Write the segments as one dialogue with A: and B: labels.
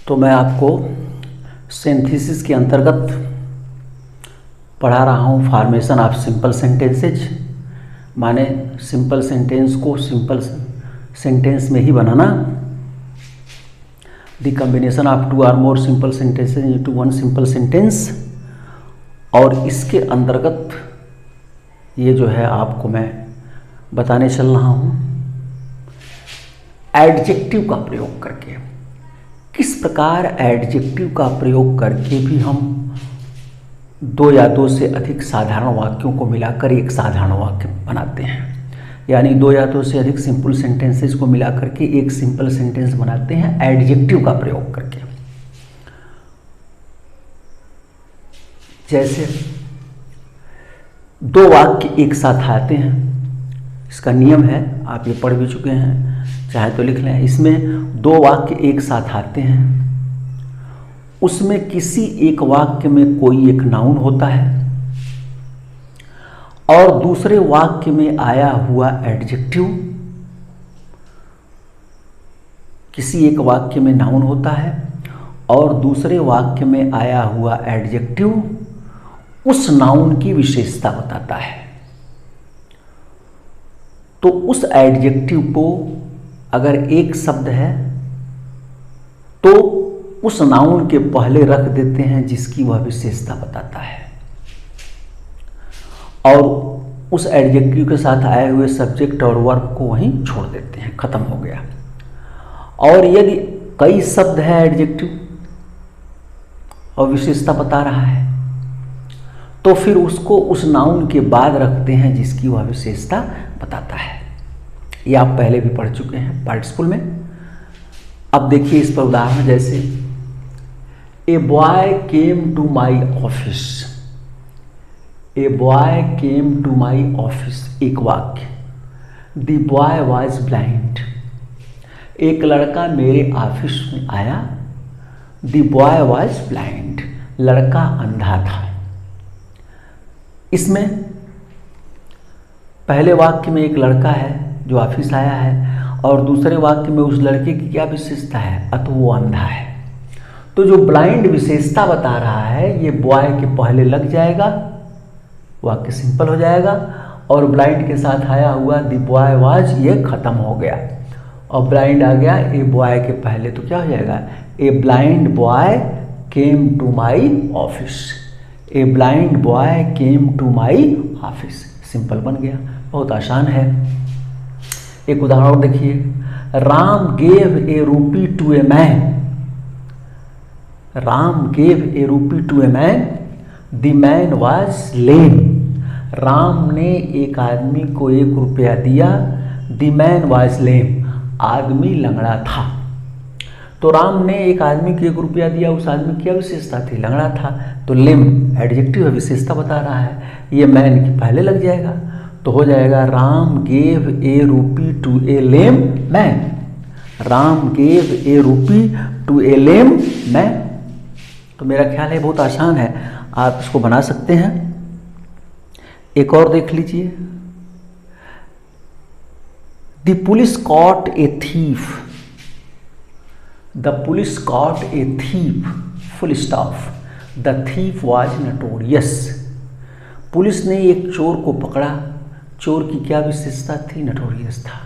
A: तो मैं आपको सिंथेसिस के अंतर्गत पढ़ा रहा हूँ फॉर्मेशन ऑफ सिंपल सेंटेंसेज, माने सिंपल सेंटेंस को सिंपल सेंटेंस में ही बनाना। The combination of two or more simple sentences into one simple sentence. और इसके अंतर्गत ये जो है आपको मैं बताने चल रहा हूँ एडजेक्टिव का प्रयोग करके, किस प्रकार एडजेक्टिव का प्रयोग करके भी हम दो या दो से अधिक साधारण वाक्यों को मिलाकर एक साधारण वाक्य बनाते हैं, यानी दो या दो से अधिक सिंपल सेंटेंसेस को मिलाकर के एक सिंपल सेंटेंस बनाते हैं एडजेक्टिव का प्रयोग करके। जैसे दो वाक्य एक साथ आते हैं, इसका नियम है, आप ये पढ़ भी चुके हैं, चाहे तो लिख लें। इसमें दो वाक्य एक साथ आते हैं, उसमें किसी एक वाक्य में कोई एक नाउन होता है और दूसरे वाक्य में आया हुआ एडजेक्टिव, किसी एक वाक्य में नाउन होता है और दूसरे वाक्य में आया हुआ एडजेक्टिव उस नाउन की विशेषता बताता है। तो उस एडजेक्टिव को अगर एक शब्द है तो उस नाउन के पहले रख देते हैं जिसकी वह विशेषता बताता है, और उस एडजेक्टिव के साथ आए हुए सब्जेक्ट और वर्ब को वहीं छोड़ देते हैं, खत्म हो गया। और यदि कई शब्द है एडजेक्टिव और विशेषता बता रहा है तो फिर उसको उस नाउन के बाद रखते हैं जिसकी वह विशेषता बताता है। ये आप पहले भी पढ़ चुके हैं पार्टिसिपल में। अब देखिए इस पर उदाहरण, जैसे a boy came to my office. A boy came to my office एक वाक्य। The boy was blind. एक लड़का मेरे ऑफिस में आया। द बॉय वॉज ब्लाइंड, लड़का अंधा था। इसमें पहले वाक्य में एक लड़का है जो ऑफिस आया है और दूसरे वाक्य में उस लड़के की क्या विशेषता है, अतः वो अंधा है। तो जो ब्लाइंड विशेषता बता रहा है ये बॉय के पहले लग जाएगा, वाक्य सिंपल हो जाएगा, और ब्लाइंड के साथ आया हुआ द बॉय वाज ये खत्म हो गया और ब्लाइंड आ गया ए बॉय के पहले, तो क्या हो जाएगा, a blind boy came to my office. A blind boy came to my office, simple बन गया, बहुत आसान है। एक उदाहरण देखिए, Ram gave a rupee to a man. Ram gave a rupee to a man, the man was lame. Ram ने एक आदमी को 1 रुपया दिया, द मैन वाज लेम, आदमी लंगड़ा था। तो राम ने एक आदमी को 1 रुपया दिया, उस आदमी की क्या विशेषता थी, लंगड़ा था। तो लेम एडजेक्टिव विशेषता बता रहा है, ये मैन के पहले लग जाएगा, तो हो जाएगा Ram gave a rupee to a lame man. Ram gave a rupee to a lame man. तो मेरा ख्याल है बहुत आसान है, आप इसको बना सकते हैं। एक और देख लीजिए, the police caught a thief. The police caught a thief, full stop. The thief was notorious. Police ने एक चोर को पकड़ा, चोर की क्या विशेषता थी, नोटोरियस था।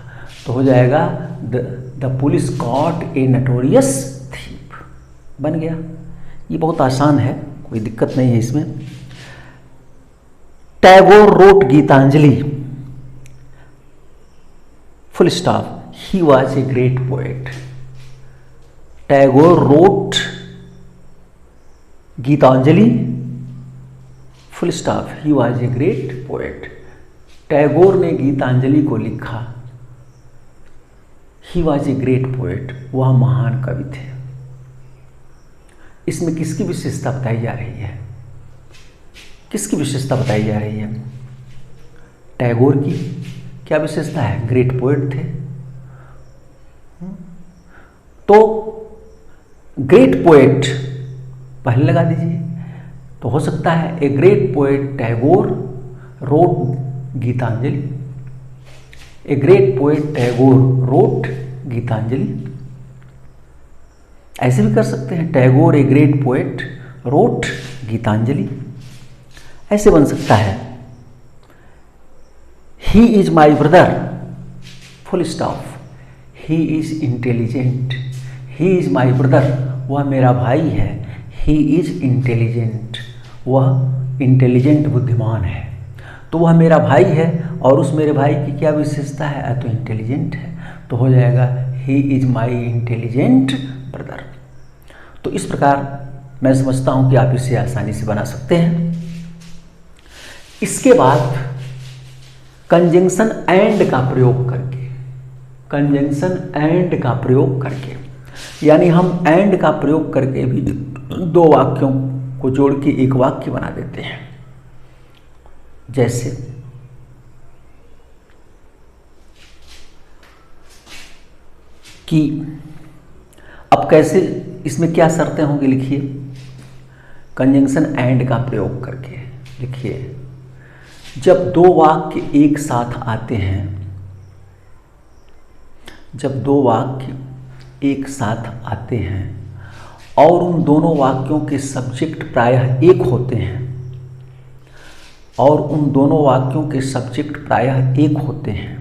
A: तो हो जाएगा the police caught a notorious thief, बन गया। ये बहुत आसान है, कोई दिक्कत नहीं है इसमें। Tagore wrote Gitanjali, full stop, he was a great poet. Tagore wrote Gitanjali, full stop, he was a great poet. Tagore ने गीतांजलि को लिखा, he was a great poet, वह महान कवि थे। इसमें किसकी विशेषता बताई जा रही है, किसकी विशेषता बताई जा रही है, टैगोर की क्या विशेषता है, ग्रेट पोएट थे। तो ग्रेट पोएट पहले लगा दीजिए, तो हो सकता है a great poet Tagore wrote Gitanjali. A great poet Tagore wrote Gitanjali. ऐसे भी कर सकते हैं, Tagore a great poet wrote Gitanjali, ऐसे बन सकता है। He is my brother full stop, he is intelligent, he is my brother, वह मेरा भाई है, ही इज इंटेलिजेंट, वह इंटेलिजेंट बुद्धिमान है। तो वह मेरा भाई है और उस मेरे भाई की क्या विशेषता है, तो इंटेलिजेंट है, तो हो जाएगा ही इज माई इंटेलिजेंट ब्रदर। तो इस प्रकार मैं समझता हूं कि आप इसे आसानी से बना सकते हैं। इसके बाद कंजंक्शन एंड का प्रयोग करके, कंजंक्शन एंड का प्रयोग करके, यानी हम एंड का प्रयोग करके भी दो वाक्यों को जोड़ के एक वाक्य बना देते हैं। जैसे कि अब कैसे, इसमें क्या शर्तें होंगी, लिखिए। कंजंक्शन एंड का प्रयोग करके लिखिए, जब दो वाक्य एक साथ आते हैं, जब दो वाक्य एक साथ आते हैं और उन दोनों वाक्यों के सब्जेक्ट प्रायः एक होते हैं, और उन दोनों वाक्यों के सब्जेक्ट प्रायः एक होते हैं,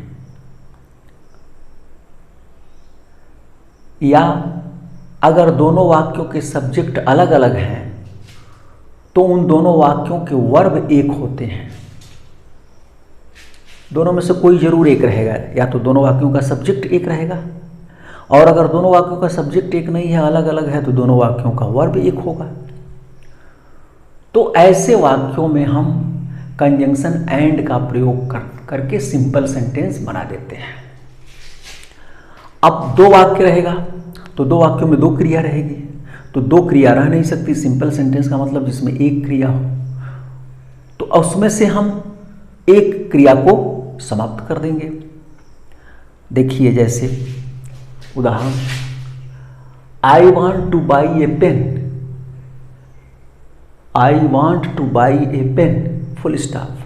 A: या अगर दोनों वाक्यों के सब्जेक्ट अलग अलग हैं तो उन दोनों वाक्यों के वर्ब एक होते हैं। दोनों में से कोई जरूर एक रहेगा, या तो दोनों वाक्यों का सब्जेक्ट एक रहेगा, और अगर दोनों वाक्यों का सब्जेक्ट एक नहीं है, अलग अलग है, तो दोनों वाक्यों का वर्ब एक होगा। तो ऐसे वाक्यों में हम कंजंक्शन एंड का प्रयोग करके सिंपल सेंटेंस बना देते हैं। अब दो वाक्य रहेगा तो दो वाक्यों में दो क्रिया रहेगी, तो दो क्रिया रह नहीं सकती सिंपल सेंटेंस का मतलब जिसमें एक क्रिया हो, तो उसमें से हम एक क्रिया को समाप्त कर देंगे। देखिए जैसे उदाहरण, I want to buy a pen, I want to buy a pen full stop,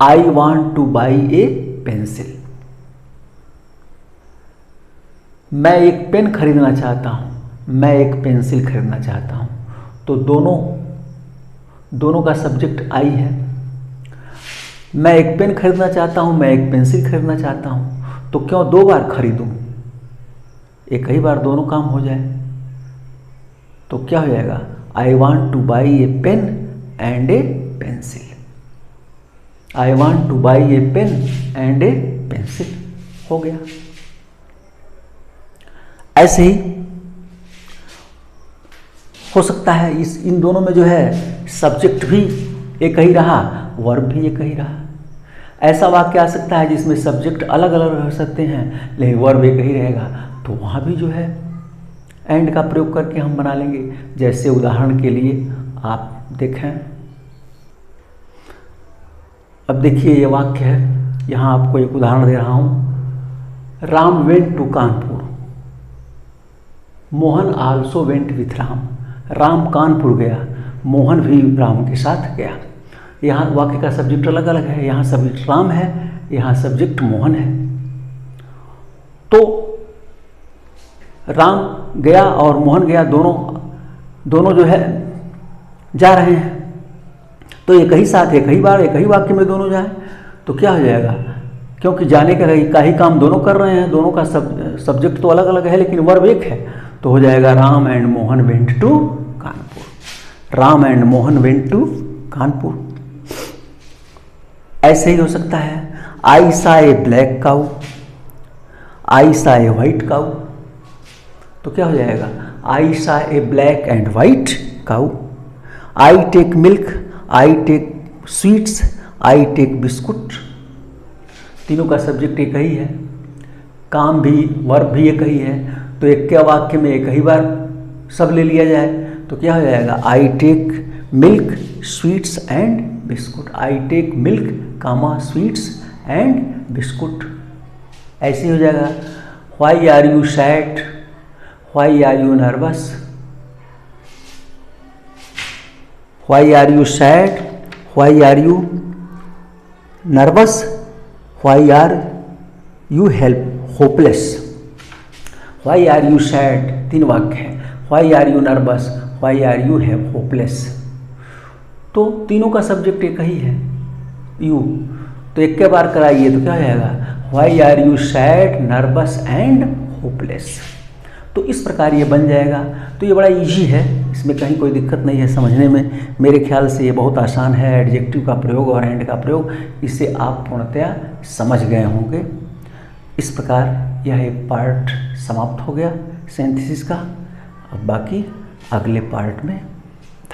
A: I want to buy a pencil. मैं एक पेन खरीदना चाहता हूं, मैं एक पेंसिल खरीदना चाहता हूं, तो दोनों का सब्जेक्ट आई है। मैं एक पेन खरीदना चाहता हूं, मैं एक पेंसिल खरीदना चाहता हूं, तो क्यों दो बार खरीदूं, एक ही बार दोनों काम हो जाए। तो क्या हो जाएगा, I want to buy a pen and a pencil, I want to buy a pen and a pencil, हो गया। ऐसे ही हो सकता है इन दोनों में जो है सब्जेक्ट भी एक ही रहा, वर्ब भी एक ही रहा। ऐसा वाक्य आ सकता है जिसमें सब्जेक्ट अलग अलग रह सकते हैं लेकिन वर्ब एक ही रहेगा, तो वहाँ भी जो है एंड का प्रयोग करके हम बना लेंगे। जैसे उदाहरण के लिए आप देखें, अब देखिए ये वाक्य है, यहाँ आपको एक उदाहरण दे रहा हूँ। Ram went to Kanpur, Mohan also went with Ram. Ram Kanpur गया, मोहन भी राम के साथ गया। यहाँ वाक्य का सब्जेक्ट अलग अलग है, यहाँ सब्जेक्ट राम है, यहाँ सब्जेक्ट मोहन है। तो राम गया और मोहन गया, दोनों जो है जा रहे हैं, तो एक ही साथ एक ही बार एक ही वाक्य में दोनों जाए तो क्या हो जाएगा, क्योंकि जाने का ही काम दोनों कर रहे हैं, दोनों का सब्जेक्ट तो अलग अलग है लेकिन वर्ब एक है, तो हो जाएगा Ram and Mohan went to Kanpur, Ram and Mohan went to Kanpur. ऐसे ही हो सकता है, आई saw a black cow, I saw a white काऊ, तो क्या हो जाएगा, I saw a black and white cow. I take milk, I take sweets, I take biscuit. तीनों का सब्जेक्ट एक ही है, काम भी वर्ब भी एक ही है, तो एक के वाक्य में एक ही बार सब ले लिया जाए तो क्या हो जाएगा, I take milk sweets and biscuit, I take milk comma sweets and biscuit. ऐसे हो जाएगा, why are you sad, why are you nervous, why are you sad, why are you nervous, why are you hopeless, why are you sad, 3 वाक्य है। Why are you nervous, why are you have hopeless. तो तीनों का subject एक ही है, you. तो एक के बार कराइए तो क्या हो जाएगा, why are you sad, nervous and hopeless. तो इस प्रकार ये बन जाएगा। तो ये बड़ा इजी है, इसमें कहीं कोई दिक्कत नहीं है समझने में। मेरे ख्याल से ये बहुत आसान है, एडजेक्टिव का प्रयोग और एंड का प्रयोग, इसे आप पूर्णतया समझ गए होंगे। इस प्रकार यह एक पार्ट समाप्त हो गया सिंथेसिस का। अब बाकी अगले पार्ट में।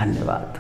A: धन्यवाद।